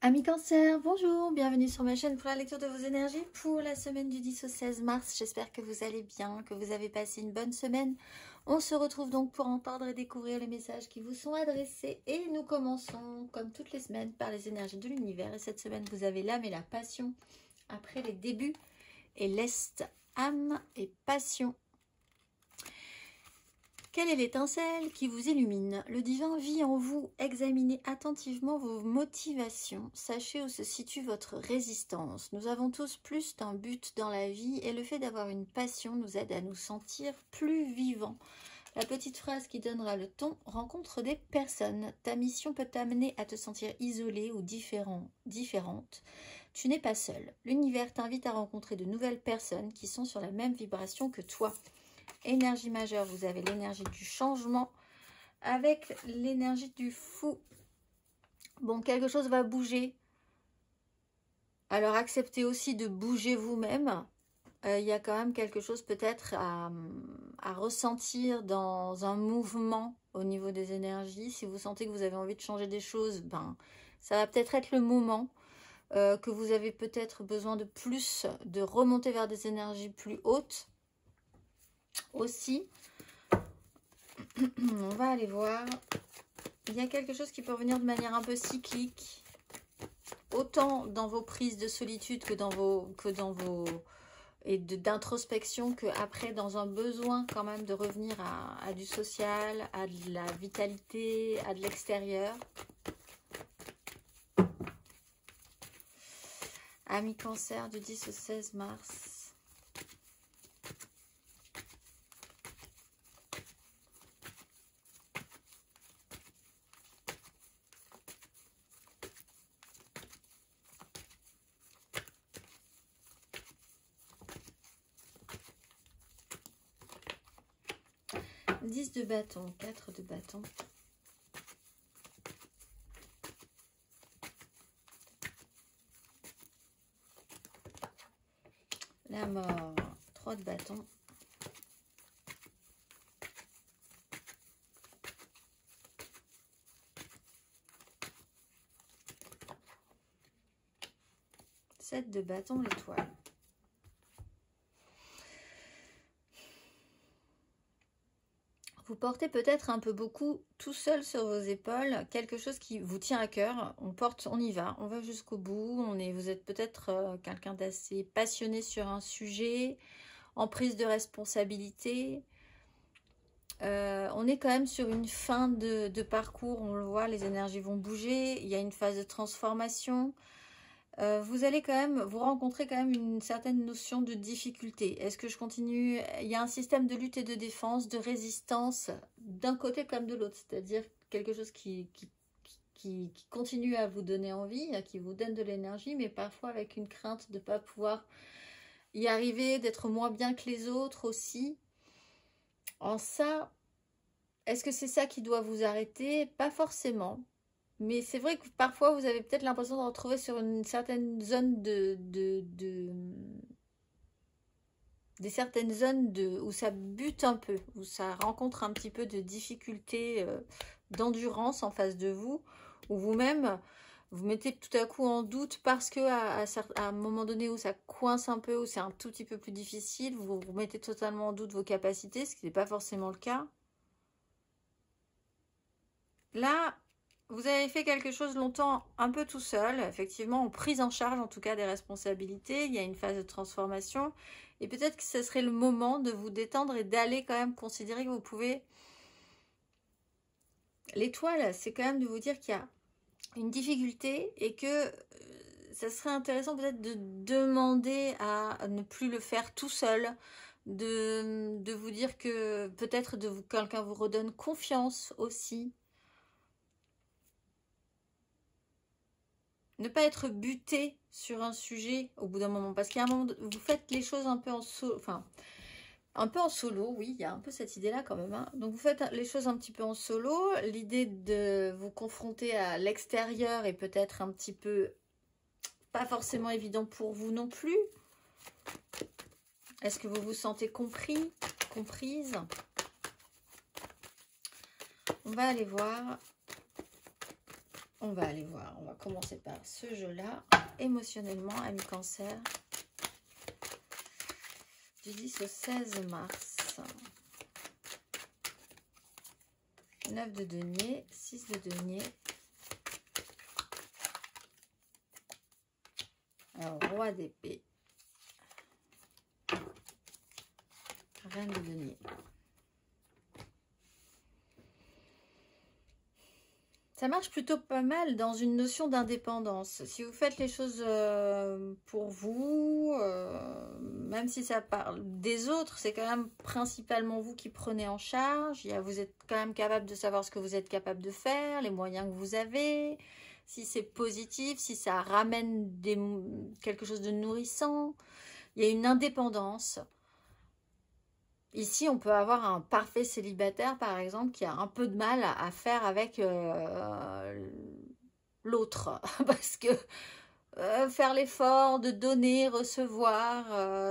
Amis Cancer, bonjour, bienvenue sur ma chaîne pour la lecture de vos énergies pour la semaine du 10 au 16 mars. J'espère que vous allez bien, que vous avez passé une bonne semaine. On se retrouve donc pour entendre et découvrir les messages qui vous sont adressés. Et nous commençons, comme toutes les semaines, par les énergies de l'univers. Et cette semaine, vous avez l'âme et la passion après les débuts. Et l'est, âme et passion. Quelle est l'étincelle qui vous illumine? Le divin vit en vous. Examinez attentivement vos motivations. Sachez où se situe votre résistance. Nous avons tous plus d'un but dans la vie et le fait d'avoir une passion nous aide à nous sentir plus vivants. La petite phrase qui donnera le ton: rencontre des personnes. Ta mission peut t'amener à te sentir isolé ou différente. Tu n'es pas seul. L'univers t'invite à rencontrer de nouvelles personnes qui sont sur la même vibration que toi. Énergie majeure, vous avez l'énergie du changement avec l'énergie du fou. Bon, quelque chose va bouger. Alors acceptez aussi de bouger vous-même. Il y a quand même quelque chose peut-être à ressentir dans un mouvement au niveau des énergies. Si vous sentez que vous avez envie de changer des choses, ben, ça va peut-être être le moment. Que vous avez peut-être besoin de plus, de remonter vers des énergies plus hautes. Aussi, on va aller voir. Il y a quelque chose qui peut revenir de manière un peu cyclique, autant dans vos prises de solitude que dans vos et d'introspection, que après dans un besoin quand même de revenir à du social, à de la vitalité, à de l'extérieur. Amis Cancer, du 10 au 16 mars. Dix de bâton, 4 de bâton. La mort, 3 de bâton. Sept de bâton, l'étoile. Vous portez peut-être un peu beaucoup tout seul sur vos épaules, quelque chose qui vous tient à cœur. On y va, on va jusqu'au bout. Vous êtes peut-être quelqu'un d'assez passionné sur un sujet, en prise de responsabilité. On est quand même sur une fin de parcours, on le voit, les énergies vont bouger, il y a une phase de transformation. Vous allez quand même, vous rencontrer quand même une certaine notion de difficulté. Est-ce que je continue? Il y a un système de lutte et de défense, de résistance, d'un côté comme de l'autre. C'est-à-dire quelque chose qui continue à vous donner envie, qui vous donne de l'énergie, mais parfois avec une crainte de ne pas pouvoir y arriver, d'être moins bien que les autres aussi. En ça, est-ce que c'est ça qui doit vous arrêter? Pas forcément. Mais c'est vrai que parfois, vous avez peut-être l'impression de vous retrouver sur une certaine zone des certaines zones où ça bute un peu, où ça rencontre un petit peu de difficultés d'endurance en face de vous, où vous-même, vous mettez tout à coup en doute parce que à un moment donné où ça coince un peu, où c'est un tout petit peu plus difficile, vous mettez totalement en doute vos capacités, ce qui n'est pas forcément le cas. Là, vous avez fait quelque chose longtemps un peu tout seul, effectivement, en prise en charge en tout cas des responsabilités. Il y a une phase de transformation et peut-être que ce serait le moment de vous détendre et d'aller quand même considérer que vous pouvez... L'étoile, c'est quand même de vous dire qu'il y a une difficulté et que ça serait intéressant peut-être de demander à ne plus le faire tout seul, de vous dire que peut-être quelqu'un vous redonne confiance aussi. Ne pas être buté sur un sujet au bout d'un moment. Parce qu'il y a un moment, vous faites les choses un peu en solo. Enfin, un peu en solo, oui, il y a un peu cette idée-là quand même. Hein. Donc vous faites les choses un petit peu en solo. L'idée de vous confronter à l'extérieur est peut-être un petit peu pas forcément évident pour vous non plus. Est-ce que vous vous sentez compris, comprise? On va aller voir. On va aller voir, on va commencer par ce jeu-là. Émotionnellement, ami Cancer, du 10 au 16 mars. 9 de denier, 6 de denier. Alors, roi d'épée. Reine de denier. Ça marche plutôt pas mal dans une notion d'indépendance. Si vous faites les choses pour vous, même si ça parle des autres, c'est quand même principalement vous qui prenez en charge. Vous êtes quand même capable de savoir ce que vous êtes capable de faire, les moyens que vous avez, si c'est positif, si ça ramène quelque chose de nourrissant. Il y a une indépendance. Ici, on peut avoir un parfait célibataire, par exemple, qui a un peu de mal à faire avec l'autre. Parce que faire l'effort de donner, recevoir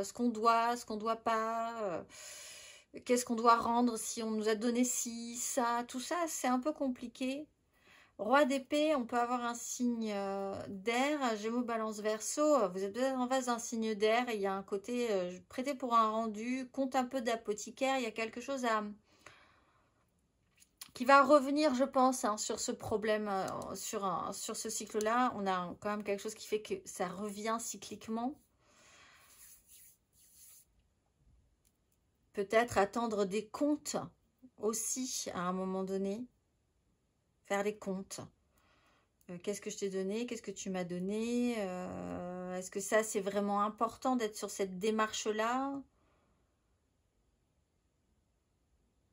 ce qu'on doit pas, qu'est-ce qu'on doit rendre si on nous a donné ci, ça, tout ça, c'est un peu compliqué. Roi d'épée, on peut avoir un signe d'air, Gémeaux, Balance, Verseau. Vous êtes peut-être en face d'un signe d'air et il y a un côté prêté pour un rendu, compte un peu d'apothicaire. Il y a quelque chose qui va revenir, je pense, hein, sur ce problème, sur ce cycle-là. On a quand même quelque chose qui fait que ça revient cycliquement. Peut-être attendre des comptes aussi à un moment donné. Faire les comptes. Qu'est-ce que je t'ai donné? Qu'est-ce que tu m'as donné? Est-ce que ça, c'est vraiment important d'être sur cette démarche-là?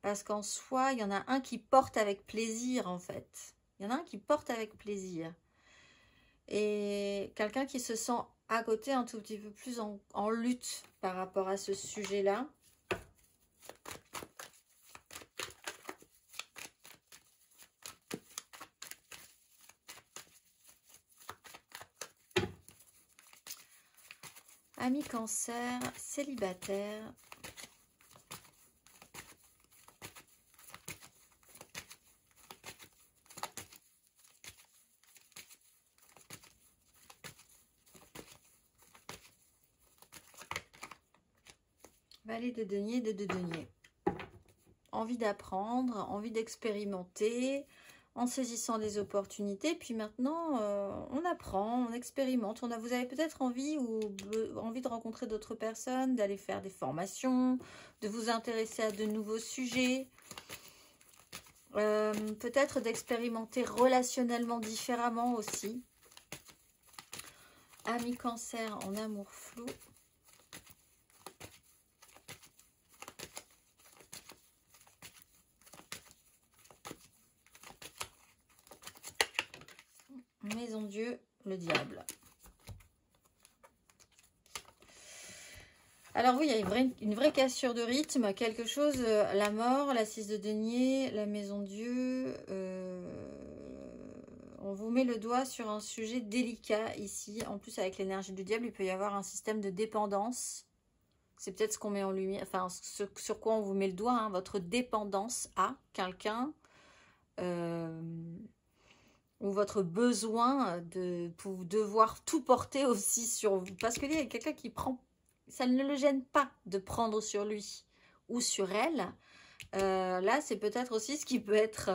Parce qu'en soi, il y en a un qui porte avec plaisir, en fait. Il y en a un qui porte avec plaisir. Et quelqu'un qui se sent à côté un tout petit peu plus en lutte par rapport à ce sujet-là. Ami Cancer, célibataire. Valet de denier, de denier. Envie d'apprendre, envie d'expérimenter, en saisissant des opportunités. Puis maintenant, on apprend, on expérimente. Vous avez peut-être envie de rencontrer d'autres personnes, d'aller faire des formations, de vous intéresser à de nouveaux sujets. Peut-être d'expérimenter relationnellement différemment aussi. Ami Cancer en amour flou. Maison Dieu, le diable. Alors oui, il y a une vraie cassure de rythme, quelque chose, la mort, la 6 de denier, la maison Dieu. On vous met le doigt sur un sujet délicat ici. En plus, avec l'énergie du diable, il peut y avoir un système de dépendance. C'est peut-être ce qu'on met en lumière, enfin, sur quoi on vous met le doigt, hein, votre dépendance à quelqu'un. Ou votre besoin de devoir tout porter aussi sur vous. Parce qu'il y a quelqu'un qui prend, ça ne le gêne pas de prendre sur lui ou sur elle. Là, c'est peut-être aussi ce qui peut être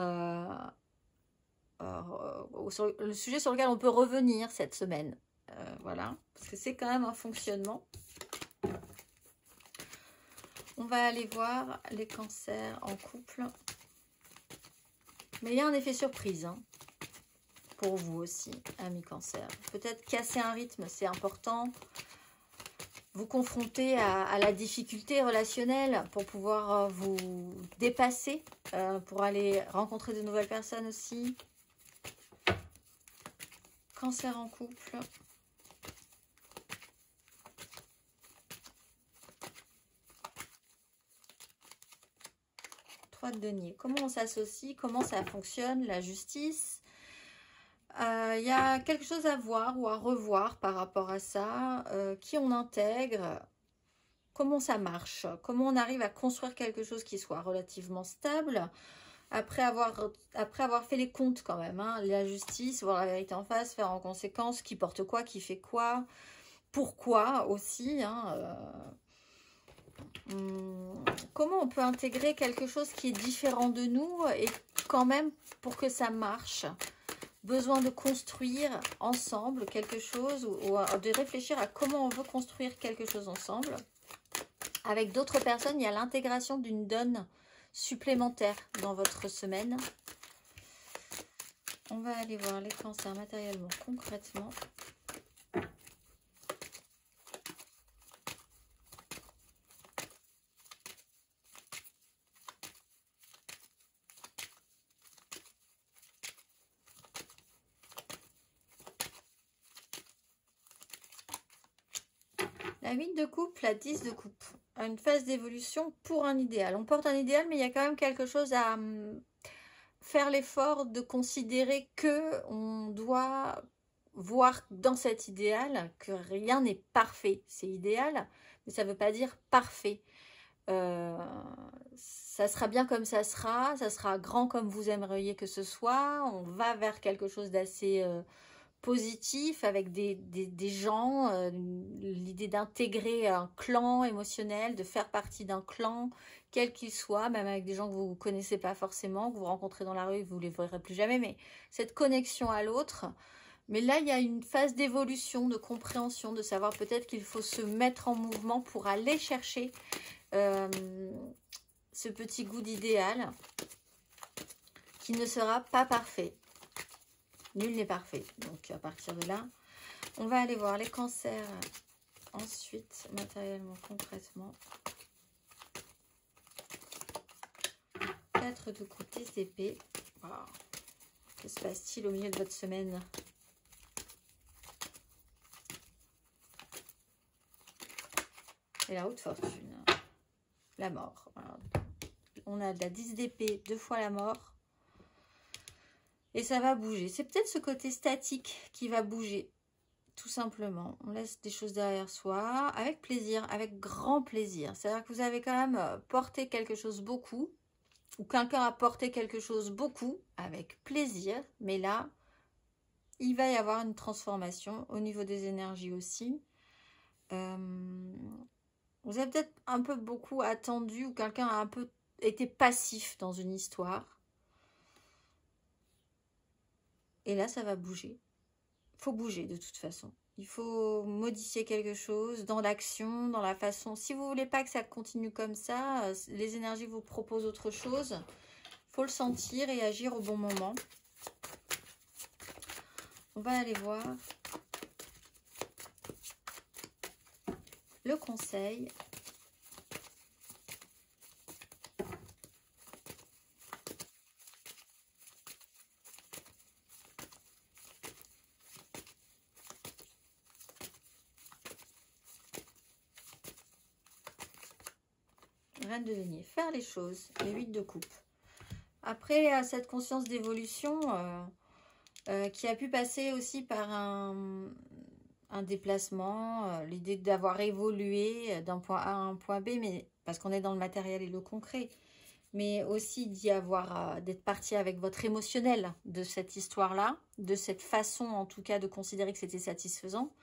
le sujet sur lequel on peut revenir cette semaine. Voilà, parce que c'est quand même un fonctionnement. On va aller voir les cancers en couple. Mais il y a un effet surprise, hein. Pour vous aussi, amis cancer. Peut-être casser un rythme, c'est important. Vous confronter à la difficulté relationnelle pour pouvoir vous dépasser, pour aller rencontrer de nouvelles personnes aussi. Cancer en couple. Trois de denier. Comment on s'associe? Comment ça fonctionne? La justice. Il y a quelque chose à voir ou à revoir par rapport à ça, qui on intègre, comment ça marche, comment on arrive à construire quelque chose qui soit relativement stable, après avoir fait les comptes quand même, hein, la justice, voir la vérité en face, faire en conséquence qui porte quoi, qui fait quoi, pourquoi aussi, hein, comment on peut intégrer quelque chose qui est différent de nous et quand même pour que ça marche, besoin de construire ensemble quelque chose ou de réfléchir à comment on veut construire quelque chose ensemble. Avec d'autres personnes, il y a l'intégration d'une donne supplémentaire dans votre semaine. On va aller voir les cancers matériellement, concrètement. La 8 de coupe, la 10 de coupe. Une phase d'évolution pour un idéal. On porte un idéal, mais il y a quand même quelque chose à faire l'effort de considérer que on doit voir dans cet idéal que rien n'est parfait. C'est idéal, mais ça ne veut pas dire parfait. Ça sera bien comme ça sera grand comme vous aimeriez que ce soit. On va vers quelque chose d'assez positif avec des gens, l'idée d'intégrer un clan émotionnel, de faire partie d'un clan, quel qu'il soit, même avec des gens que vous ne connaissez pas forcément, que vous rencontrez dans la rue, vous ne les verrez plus jamais, mais cette connexion à l'autre. Mais là, il y a une phase d'évolution, de compréhension, de savoir peut-être qu'il faut se mettre en mouvement pour aller chercher ce petit goût d'idéal qui ne sera pas parfait. Nul n'est parfait. Donc, à partir de là, on va aller voir les cancers ensuite, matériellement, concrètement. 4 de coupe, 10 d'épée. Wow. Que se passe-t-il au milieu de votre semaine? Et la haute fortune. La mort. Voilà. On a de la 10 d'épée, 2 fois la mort. Et ça va bouger. C'est peut-être ce côté statique qui va bouger. Tout simplement. On laisse des choses derrière soi. Avec plaisir. Avec grand plaisir. C'est-à-dire que vous avez quand même porté quelque chose beaucoup. Ou quelqu'un a porté quelque chose beaucoup. Avec plaisir. Mais là, il va y avoir une transformation. Au niveau des énergies aussi. Vous avez peut-être un peu beaucoup attendu. Ou quelqu'un a un peu été passif dans une histoire. Et là, ça va bouger. Il faut bouger de toute façon. Il faut modifier quelque chose dans l'action, dans la façon. Si vous ne voulez pas que ça continue comme ça, les énergies vous proposent autre chose. Il faut le sentir et agir au bon moment. On va aller voir le conseil. Reine de denier, faire les choses, les 8 de coupe. Après, cette conscience d'évolution qui a pu passer aussi par un déplacement, l'idée d'avoir évolué d'un point A à un point B, mais parce qu'on est dans le matériel et le concret, mais aussi d'être parti avec votre émotionnel de cette histoire-là, de cette façon en tout cas de considérer que c'était satisfaisant.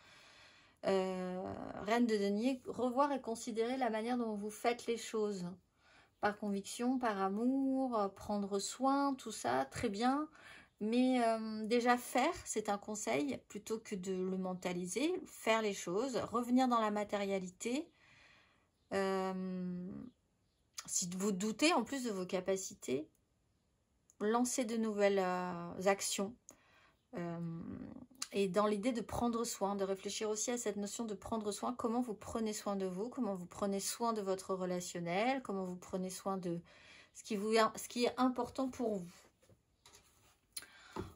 Reine de denier, revoir et considérer la manière dont vous faites les choses. Par conviction, par amour, prendre soin, tout ça, très bien. Mais déjà faire, c'est un conseil, plutôt que de le mentaliser. Faire les choses, revenir dans la matérialité. Si vous doutez en plus de vos capacités, lancer de nouvelles actions. Et dans l'idée de prendre soin, de réfléchir aussi à cette notion de prendre soin, comment vous prenez soin de vous, comment vous prenez soin de votre relationnel, comment vous prenez soin de ce qui est important pour vous.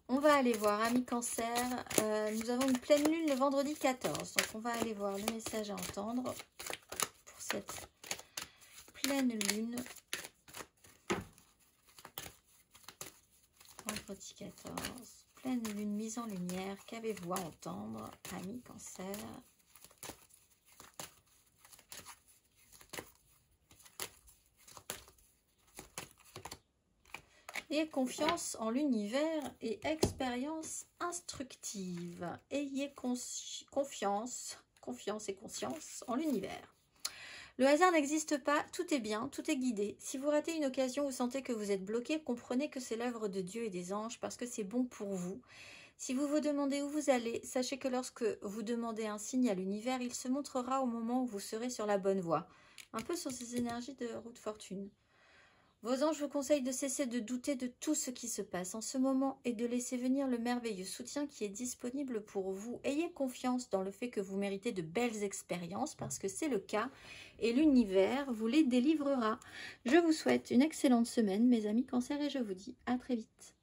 On va aller voir, amis cancer, nous avons une pleine lune le vendredi 14, donc on va aller voir le message à entendre pour cette pleine lune. Vendredi 14. Pleine lune mise en lumière, qu'avez-vous à entendre, amis cancer? Ayez confiance en l'univers et expérience instructive. Ayez confiance et conscience en l'univers. Le hasard n'existe pas, tout est bien, tout est guidé. Si vous ratez une occasion ou sentez que vous êtes bloqué, comprenez que c'est l'œuvre de Dieu et des anges parce que c'est bon pour vous. Si vous vous demandez où vous allez, sachez que lorsque vous demandez un signe à l'univers, il se montrera au moment où vous serez sur la bonne voie. Un peu sur ces énergies de roue de fortune. Vos anges vous conseillent de cesser de douter de tout ce qui se passe en ce moment et de laisser venir le merveilleux soutien qui est disponible pour vous. Ayez confiance dans le fait que vous méritez de belles expériences parce que c'est le cas et l'univers vous les délivrera. Je vous souhaite une excellente semaine mes amis Cancer et je vous dis à très vite.